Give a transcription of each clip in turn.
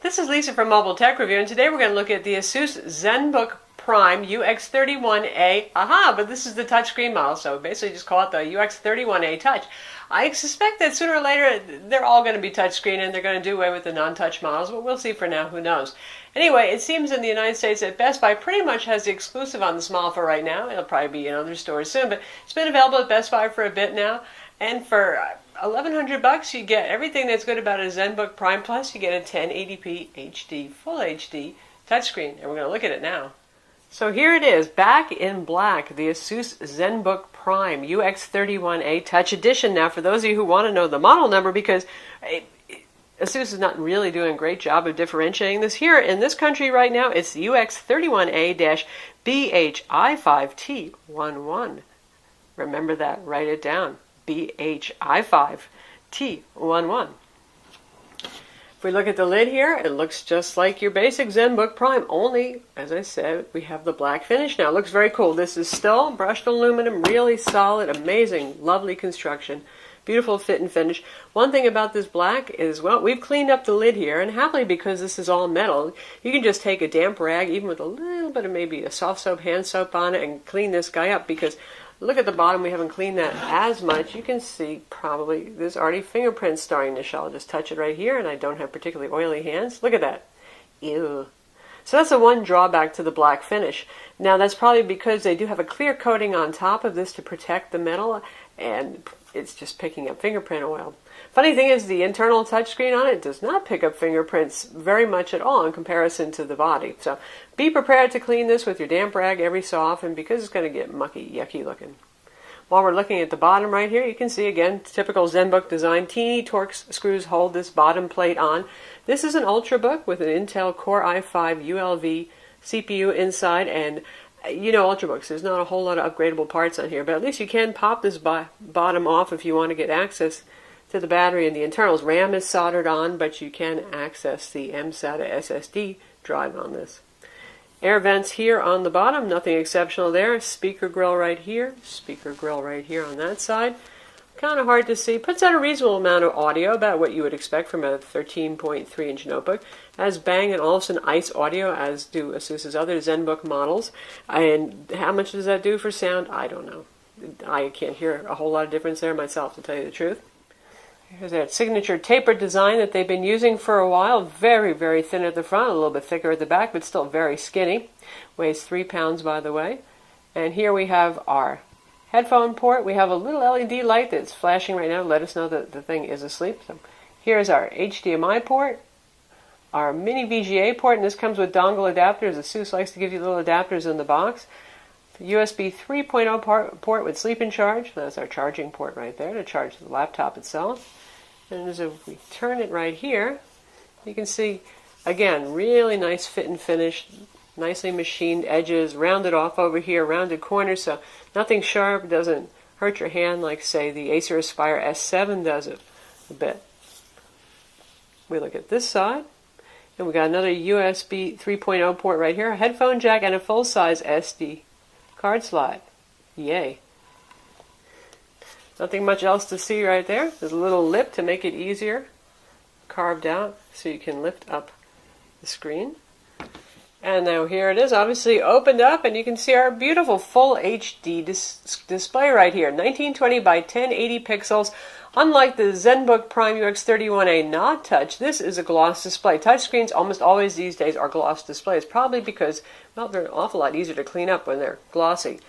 This is Lisa from Mobile Tech Review, and today we're going to look at the Asus Zenbook Prime UX31A. Aha, but this is the touchscreen model, so basically just call it the UX31A Touch. I suspect that sooner or later they're all going to be touchscreen and they're going to do away with the non-touch models, but we'll see for now, who knows. Anyway, it seems in the United States that Best Buy pretty much has the exclusive on this model for right now. It'll probably be in other stores soon, but it's been available at Best Buy for a bit now, and for $1,100 you get everything that's good about a Zenbook Prime Plus. You get a 1080p HD, full HD touchscreen, and we're going to look at it now. So here it is, back in black, the Asus Zenbook Prime UX31A Touch Edition. Now, for those of you who want to know the model number, because Asus is not really doing a great job of differentiating this, here in this country right now, it's UX31A-BHI5T11. Remember that, write it down, BHI5T11. If we look at the lid here, it looks just like your basic Zenbook Prime, only, as I said, we have the black finish now. It looks very cool. This is still brushed aluminum, really solid, amazing, lovely construction, beautiful fit and finish. One thing about this black is, well, we've cleaned up the lid here, and happily, because this is all metal, you can just take a damp rag, even with a little bit of maybe a soft soap, hand soap on it, and clean this guy up, because look at the bottom, we haven't cleaned that as much. You can see probably there's already fingerprints starting to show. I'll just touch it right here, and I don't have particularly oily hands. Look at that. Ew. So that's the one drawback to the black finish. Now that's probably because they do have a clear coating on top of this to protect the metal, and it's just picking up fingerprint oil. Funny thing is, the internal touchscreen on it does not pick up fingerprints very much at all in comparison to the body. So be prepared to clean this with your damp rag every so often, because it's going to get mucky, yucky looking. While we're looking at the bottom right here, you can see again, typical Zenbook design. Teeny Torx screws hold this bottom plate on. This is an Ultrabook with an Intel Core i5 ULV CPU inside, and you know Ultrabooks, there's not a whole lot of upgradable parts on here, but at least you can pop this bottom off if you want to get access to the battery and the internals. RAM is soldered on, but you can access the mSATA SSD drive on this. Air vents here on the bottom, nothing exceptional there. Speaker grill right here, speaker grill right here on that side. Kind of hard to see. Puts out a reasonable amount of audio, about what you would expect from a 13.3-inch notebook. Has Bang & Olufsen ICE audio, as do Asus's other Zenbook models. And how much does that do for sound? I don't know. I can't hear a whole lot of difference there myself, to tell you the truth. Here's that signature tapered design that they've been using for a while. Very, very thin at the front, a little bit thicker at the back, but still very skinny. Weighs 3 pounds, by the way. And here we have our headphone port. We have a little LED light that's flashing right now to let us know that the thing is asleep. So here's our HDMI port, our mini VGA port, and this comes with dongle adapters. Asus likes to give you little adapters in the box. USB 3.0 port with sleep and charge. That's our charging port right there to charge the laptop itself. And as if we turn it right here, you can see, again, really nice fit and finish, nicely machined edges, rounded off over here, rounded corners, so nothing sharp, doesn't hurt your hand like, say, the Acer Aspire S7 does it a bit. We look at this side, and we got another USB 3.0 port right here, a headphone jack, and a full-size SD card slot. Yay. Nothing much else to see right there. There's a little lip to make it easier, carved out so you can lift up the screen. And now here it is, obviously opened up, and you can see our beautiful full HD display right here. 1920 by 1080 pixels. Unlike the Zenbook Prime UX31A not touch, this is a gloss display. Touchscreens almost always these days are gloss displays, probably because, well, they're an awful lot easier to clean up when they're glossy.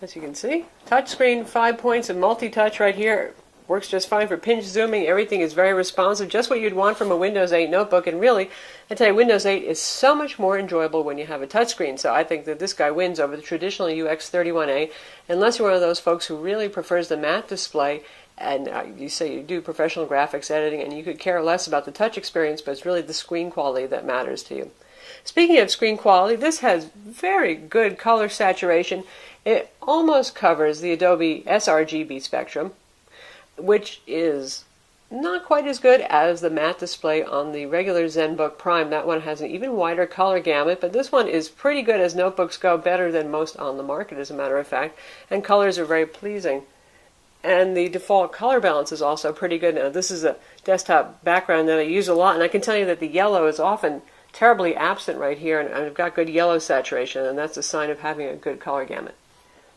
As you can see, touchscreen, 5 points of multi-touch right here. Works just fine for pinch zooming. Everything is very responsive, just what you'd want from a Windows 8 notebook. And really, I tell you, Windows 8 is so much more enjoyable when you have a touchscreen. So I think that this guy wins over the traditional UX31A, unless you're one of those folks who really prefers the matte display, and you say you do professional graphics editing, and you could care less about the touch experience, but it's really the screen quality that matters to you. Speaking of screen quality, this has very good color saturation. It almost covers the Adobe sRGB spectrum, which is not quite as good as the matte display on the regular Zenbook Prime. That one has an even wider color gamut, but this one is pretty good as notebooks go, better than most on the market, as a matter of fact, and colors are very pleasing. And the default color balance is also pretty good. Now, this is a desktop background that I use a lot, and I can tell you that the yellow is often terribly absent right here, and I've got good yellow saturation, and that's a sign of having a good color gamut.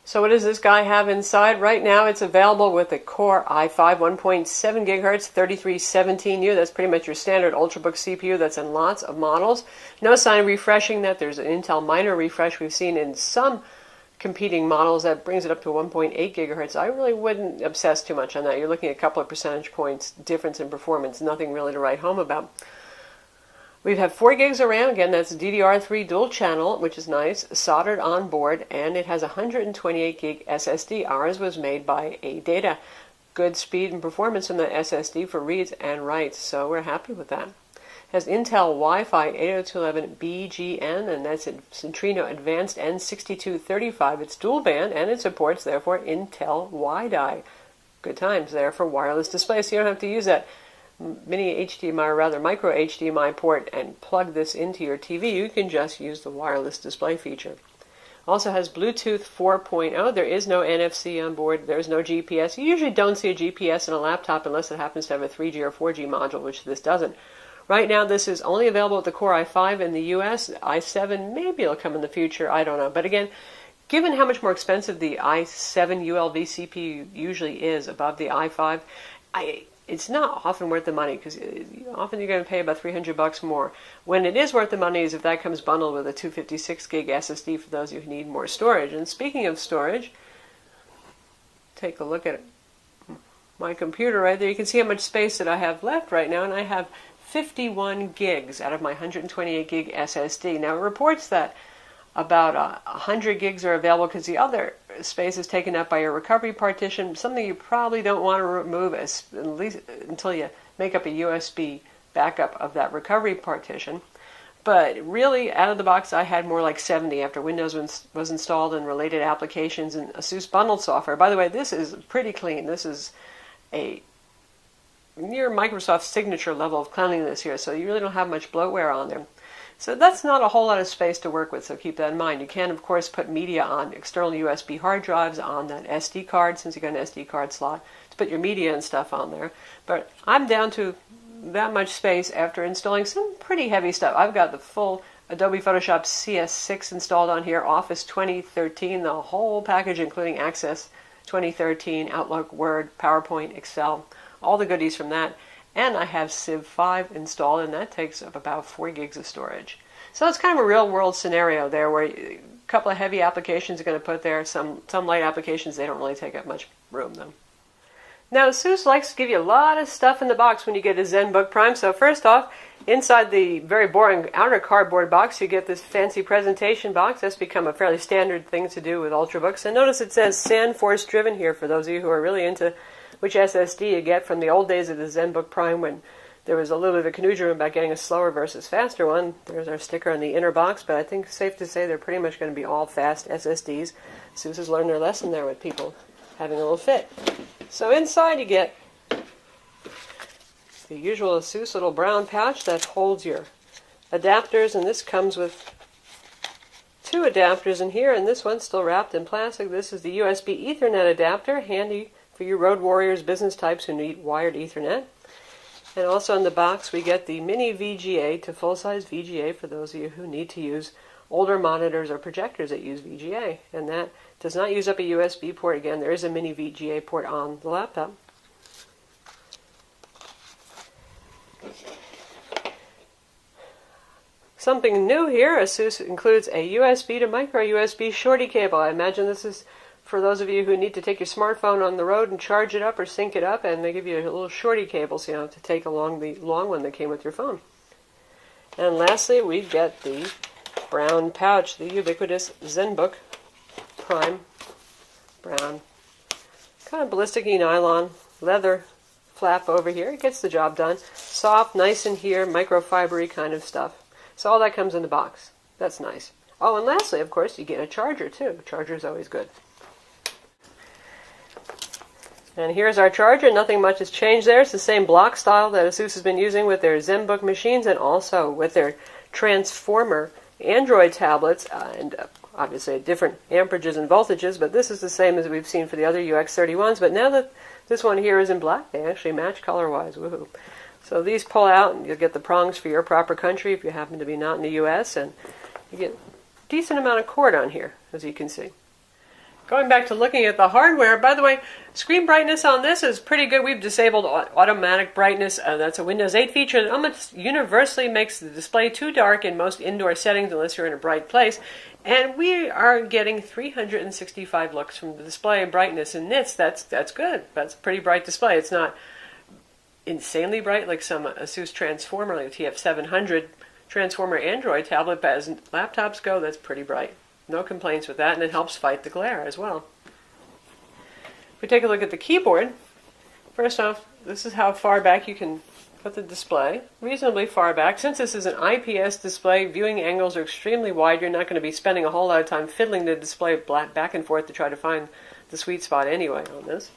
So what does this guy have inside? Right now it's available with a Core i5 1.7 gigahertz 3317U. That's pretty much your standard Ultrabook CPU that's in lots of models. No sign of refreshing that. There's an Intel minor refresh we've seen in some competing models that brings it up to 1.8 gigahertz. I really wouldn't obsess too much on that. You're looking at a couple of percentage points difference in performance, nothing really to write home about. We have 4 gigs of RAM, again that's DDR3 dual channel, which is nice, soldered on board, and it has a 128 gig SSD. Ours was made by ADATA. Good speed and performance from the SSD for reads and writes, so we're happy with that. It has Intel Wi-Fi 802.11bgn, and that's Centrino Advanced N6235. It's dual band, and it supports, therefore, Intel WiDi. Good times there for wireless display, so you don't have to use that mini HDMI, or rather micro HDMI port and plug this into your TV. You can just use the wireless display feature. Also has Bluetooth 4.0. There is no NFC on board. There's no GPS. You usually don't see a GPS in a laptop unless it happens to have a 3G or 4G module, which this doesn't. Right now this is only available with the Core i5 in the US. i7, maybe it'll come in the future. I don't know. But again, given how much more expensive the i7 ULV CPU usually is above the i5, it's not often worth the money, because often you're going to pay about $300 more. When it is worth the money is if that comes bundled with a 256 gig SSD for those of you who need more storage. And speaking of storage, take a look at my computer right there. You can see how much space that I have left right now, and I have 51 gigs out of my 128 gig SSD. Now it reports that about 100 gigs are available because the other space is taken up by your recovery partition, something you probably don't want to remove at least until you make up a USB backup of that recovery partition. But really, out of the box, I had more like 70 after Windows was installed and related applications and Asus bundled software. By the way, this is pretty clean. This is a near Microsoft signature level of cleanliness here, so you really don't have much bloatware on there. So that's not a whole lot of space to work with, so keep that in mind. You can, of course, put media on external USB hard drives on that SD card, since you got an SD card slot, to put your media and stuff on there. But I'm down to that much space after installing some pretty heavy stuff. I've got the full Adobe Photoshop CS6 installed on here, Office 2013, the whole package, including Access 2013, Outlook, Word, PowerPoint, Excel, all the goodies from that. And I have Civ 5 installed, and that takes up about 4 gigs of storage. So it's kind of a real-world scenario there, where a couple of heavy applications are going to put there, some light applications, they don't really take up much room, though. Now, Asus likes to give you a lot of stuff in the box when you get a Zenbook Prime. So first off, inside the very boring outer cardboard box, you get this fancy presentation box. That's become a fairly standard thing to do with Ultrabooks. And notice it says SandForce driven here for those of you who are really into which SSD you get from the old days of the Zenbook Prime when there was a little bit of a conundrum about getting a slower versus faster one. There's our sticker on the inner box, but I think it's safe to say they're pretty much going to be all fast SSDs. Asus has learned their lesson there with people having a little fit. So inside you get the usual Asus little brown pouch that holds your adapters, and this comes with 2 adapters in here, and this one's still wrapped in plastic. This is the USB Ethernet adapter, handy for you road warriors, business types who need wired Ethernet. And also in the box we get the mini VGA to full-size VGA for those of you who need to use older monitors or projectors that use VGA. And that does not use up a USB port. Again, there is a mini VGA port on the laptop. Something new here, Asus includes a USB to micro USB shorty cable. I imagine this is for those of you who need to take your smartphone on the road and charge it up or sync it up, and they give you a little shorty cable so you don't have to take along the long one that came with your phone. And lastly, we get the brown pouch, the ubiquitous Zenbook Prime brown, kind of ballistic-y nylon, leather flap over here. It gets the job done. Soft, nice in here, microfibery kind of stuff. So all that comes in the box. That's nice. Oh, and lastly, of course, you get a charger too. Charger is always good. And here's our charger. Nothing much has changed there. It's the same block style that Asus has been using with their Zenbook machines and also with their Transformer Android tablets. And obviously at different amperages and voltages, but this is the same as we've seen for the other UX31s. But now that this one here is in black, they actually match color-wise. Woohoo! So these pull out, and you'll get the prongs for your proper country if you happen to be not in the U.S., and you get a decent amount of cord on here, as you can see. Going back to looking at the hardware, by the way, screen brightness on this is pretty good. We've disabled automatic brightness. That's a Windows 8 feature that almost universally makes the display too dark in most indoor settings unless you're in a bright place. And we are getting 365 lux from the display brightness in nits. That's good. That's a pretty bright display. It's not insanely bright like some Asus transformer, like the TF700 transformer Android tablet, but as laptops go, that's pretty bright. No complaints with that, and it helps fight the glare as well. If we take a look at the keyboard, first off, this is how far back you can put the display. Reasonably far back. Since this is an IPS display, viewing angles are extremely wide. You're not going to be spending a whole lot of time fiddling the display back and forth to try to find the sweet spot anyway on this.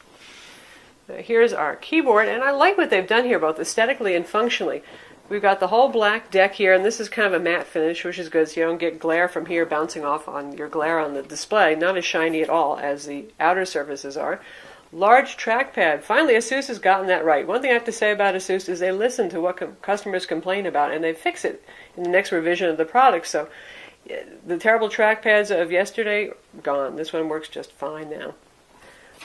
Here's our keyboard, and I like what they've done here, both aesthetically and functionally. We've got the whole black deck here, and this is kind of a matte finish, which is good, so you don't get glare from here bouncing off on your glare on the display. Not as shiny at all as the outer surfaces are. Large trackpad. Finally, Asus has gotten that right. One thing I have to say about Asus is they listen to what customers complain about, and they fix it in the next revision of the product. So the terrible trackpads of yesterday, gone. This one works just fine now.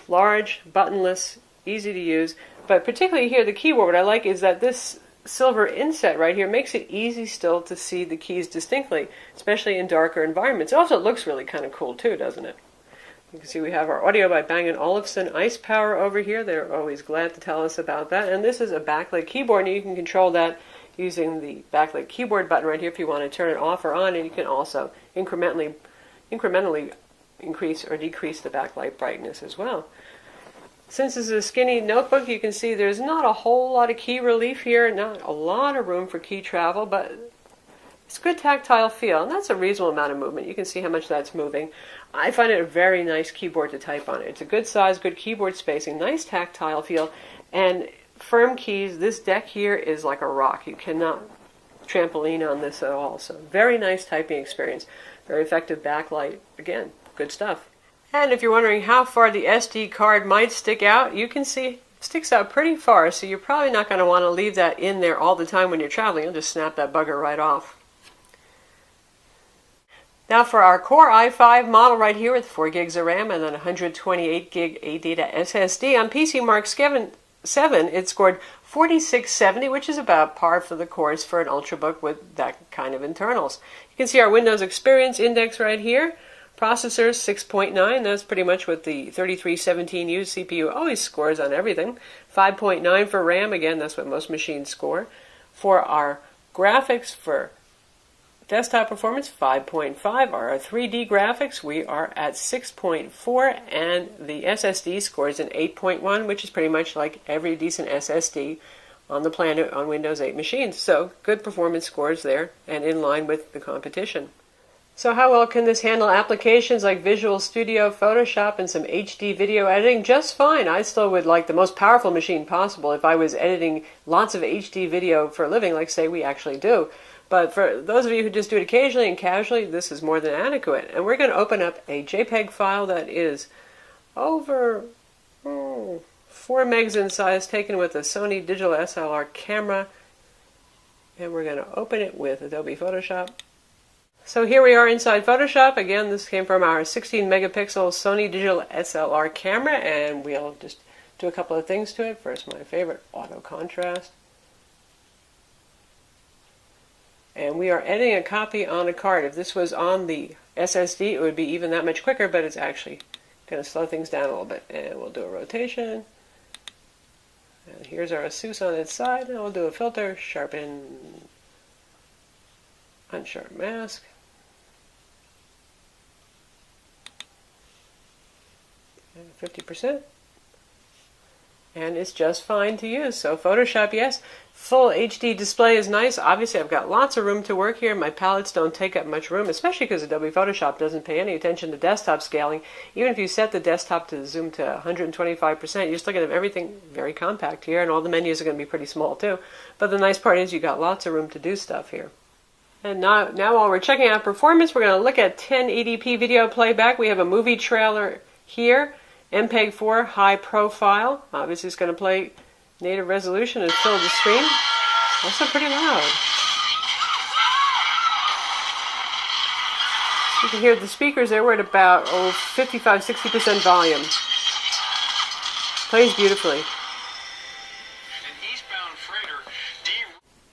Large, buttonless, easy to use, but particularly here, the keyboard, what I like is that this silver inset right here makes it easy still to see the keys distinctly, especially in darker environments. It also looks really kind of cool too, doesn't it? You can see we have our audio by Bang & Olufsen Ice Power over here. They're always glad to tell us about that. And this is a backlit keyboard, and you can control that using the backlit keyboard button right here if you want to turn it off or on, and you can also incrementally increase or decrease the backlight brightness as well. Since this is a skinny notebook, you can see there's not a whole lot of key relief here, not a lot of room for key travel, but it's good tactile feel, and that's a reasonable amount of movement. You can see how much that's moving. I find it a very nice keyboard to type on. It's a good size, good keyboard spacing, nice tactile feel, and firm keys. This deck here is like a rock. You cannot trampoline on this at all. So very nice typing experience. Very effective backlight. Again, good stuff. And if you're wondering how far the SD card might stick out, you can see it sticks out pretty far, so you're probably not going to want to leave that in there all the time when you're traveling. You'll just snap that bugger right off. Now for our Core i5 model right here with 4 gigs of RAM and then 128 gig ADATA SSD. On PC Mark 7, it scored 4670, which is about par for the course for an Ultrabook with that kind of internals. You can see our Windows Experience Index right here. Processor 6.9, that's pretty much what the 3317U CPU always scores on everything. 5.9 for RAM, again, that's what most machines score. For our graphics for desktop performance, 5.5. Our 3D graphics, we are at 6.4, and the SSD scores an 8.1, which is pretty much like every decent SSD on the planet on Windows 8 machines. So good performance scores there, and in line with the competition. So how well can this handle applications like Visual Studio, Photoshop, and some HD video editing? Just fine. I still would like the most powerful machine possible if I was editing lots of HD video for a living, like say we actually do. But for those of you who just do it occasionally and casually, this is more than adequate. And we're going to open up a JPEG file that is over 4 megs in size, taken with a Sony digital SLR camera. And we're going to open it with Adobe Photoshop. So here we are inside Photoshop. Again, this came from our 16 megapixel Sony digital SLR camera, and we'll just do a couple of things to it. First, my favorite, auto contrast. And we are editing a copy on a card. If this was on the SSD, it would be even that much quicker, but it's actually going to slow things down a little bit. And we'll do a rotation. And here's our Asus on its side, and we'll do a filter, sharpen, unsharp mask. 50%, and it's just fine to use. So Photoshop, yes. Full HD display is nice. Obviously, I've got lots of room to work here. My palettes don't take up much room, especially because Adobe Photoshop doesn't pay any attention to desktop scaling. Even if you set the desktop to zoom to 125%, you're still going to have everything very compact here, and all the menus are going to be pretty small too. But the nice part is you got lots of room to do stuff here. And now while we're checking out performance, we're going to look at 1080p video playback. We have a movie trailer here, MPEG-4 high profile. Obviously it's going to play native resolution and fill the screen. Also pretty loud. You can hear the speakers there. We're at about 55-60% volume. Plays beautifully.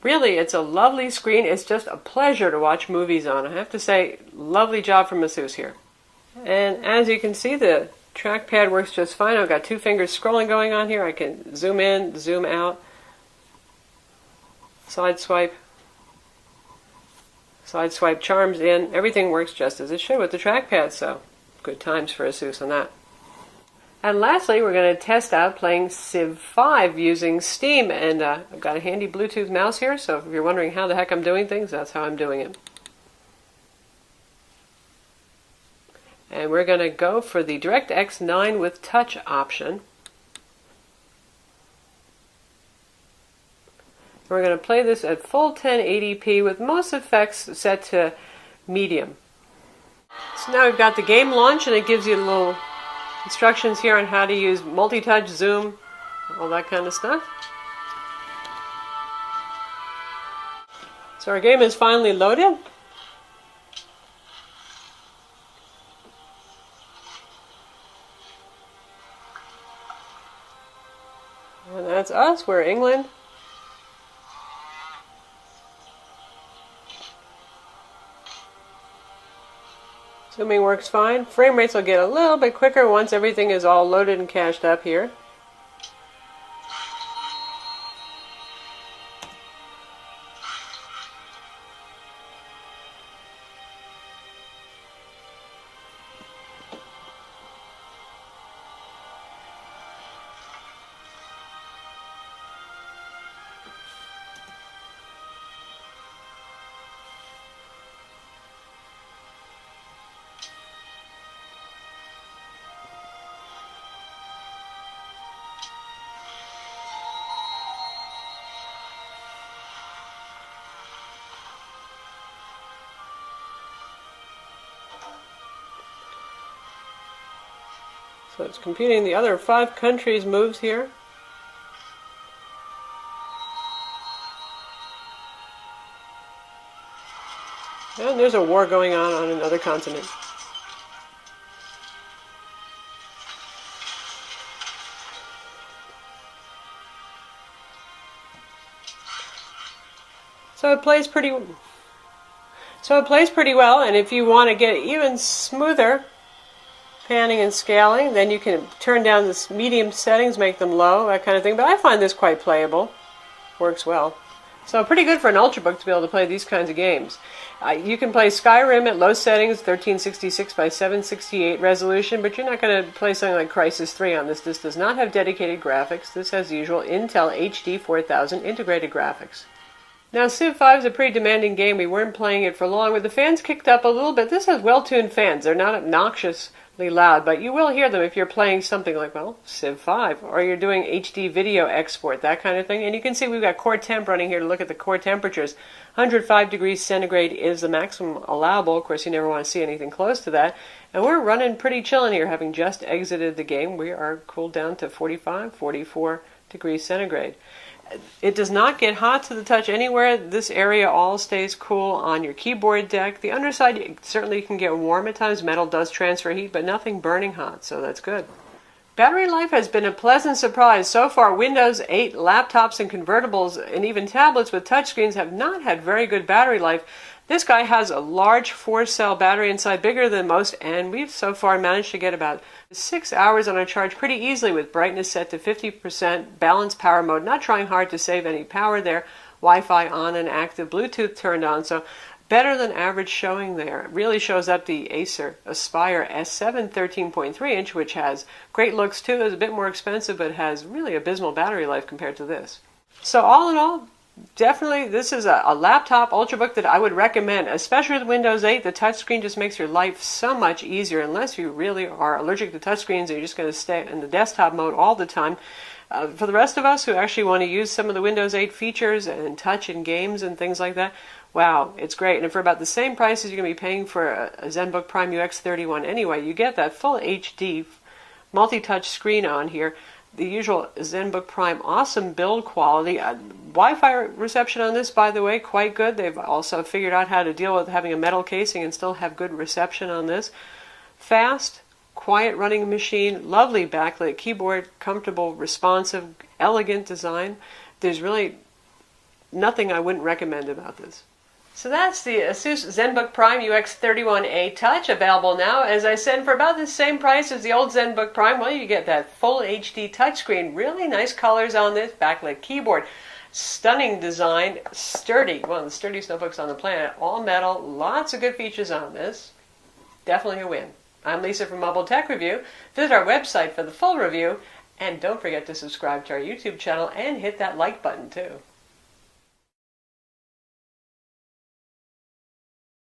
Really, it's a lovely screen. It's just a pleasure to watch movies on. I have to say, lovely job from Asus here. And as you can see, the trackpad works just fine. I've got 2 fingers scrolling going on here. I can zoom in, zoom out, side swipe charms in. Everything works just as it should with the trackpad, so good times for Asus on that. And lastly, we're going to test out playing Civ 5 using Steam. And I've got a handy Bluetooth mouse here, so if you're wondering how the heck I'm doing things, that's how I'm doing it. And we're going to go for the DirectX 9 with touch option. We're going to play this at full 1080p with most effects set to medium. So now we've got the game launch, and it gives you little instructions here on how to use multi-touch, zoom, all that kind of stuff. So our game is finally loaded. And that's us, we're England. Zooming works fine. Frame rates will get a little bit quicker once everything is all loaded and cached up here. So it's computing the other 5 countries' moves here. And there's a war going on another continent. So it plays pretty well, and if you want to get even smoother panning and scaling, then you can turn down the medium settings, make them low, that kind of thing. But I find this quite playable. Works well. So pretty good for an Ultrabook to be able to play these kinds of games. You can play Skyrim at low settings, 1366 by 768 resolution, but you're not going to play something like Crysis 3 on this. This does not have dedicated graphics. This has the usual Intel HD 4000 integrated graphics. Now, Civ 5 is a pretty demanding game. We weren't playing it for long. With the fans kicked up a little bit, this has well-tuned fans. They're not obnoxiously loud, but you will hear them if you're playing something like, well, Civ 5, or you're doing HD video export, that kind of thing. And you can see we've got core temp running here to look at the core temperatures. 105 degrees centigrade is the maximum allowable. Of course, you never want to see anything close to that. And we're running pretty chill in here, having just exited the game. We are cooled down to 45, 44 degrees centigrade. It does not get hot to the touch anywhere. This area all stays cool on your keyboard deck. The underside certainly can get warm at times. Metal does transfer heat, but nothing burning hot, so that's good. Battery life has been a pleasant surprise. So far, Windows 8 laptops and convertibles and even tablets with touchscreens have not had very good battery life. This guy has a large 4-cell battery inside, bigger than most, and we've so far managed to get about 6 hours on a charge pretty easily with brightness set to 50%, balanced power mode, not trying hard to save any power there, Wi-Fi on and active, Bluetooth turned on, so better than average showing there. It really shows up the Acer Aspire S7 13.3-inch, which has great looks too. It's a bit more expensive, but has really abysmal battery life compared to this. So all in all, Definitely, this is a laptop Ultrabook that I would recommend, especially with Windows 8. The touchscreen just makes your life so much easier, unless you really are allergic to touchscreens and you're just going to stay in the desktop mode all the time. For the rest of us who actually want to use some of the Windows 8 features and touch in games and things like that, wow, it's great. And for about the same price as you're going to be paying for a Zenbook Prime UX31 anyway, you get that full HD multi-touch screen on here. The usual Zenbook Prime awesome build quality. Wi-Fi reception on this, by the way, quite good. They've also figured out how to deal with having a metal casing and still have good reception on this. Fast, quiet running machine, lovely backlit keyboard, comfortable, responsive, elegant design. There's really nothing I wouldn't recommend about this. So that's the Asus Zenbook Prime UX31A Touch, available now, as I said, for about the same price as the old Zenbook Prime. Well, you get that full HD touchscreen, really nice colors on this, backlit keyboard, stunning design, sturdy, one of the sturdiest notebooks on the planet, all metal, lots of good features on this. Definitely a win. I'm Lisa from Mobile Tech Review. Visit our website for the full review, and don't forget to subscribe to our YouTube channel and hit that like button too.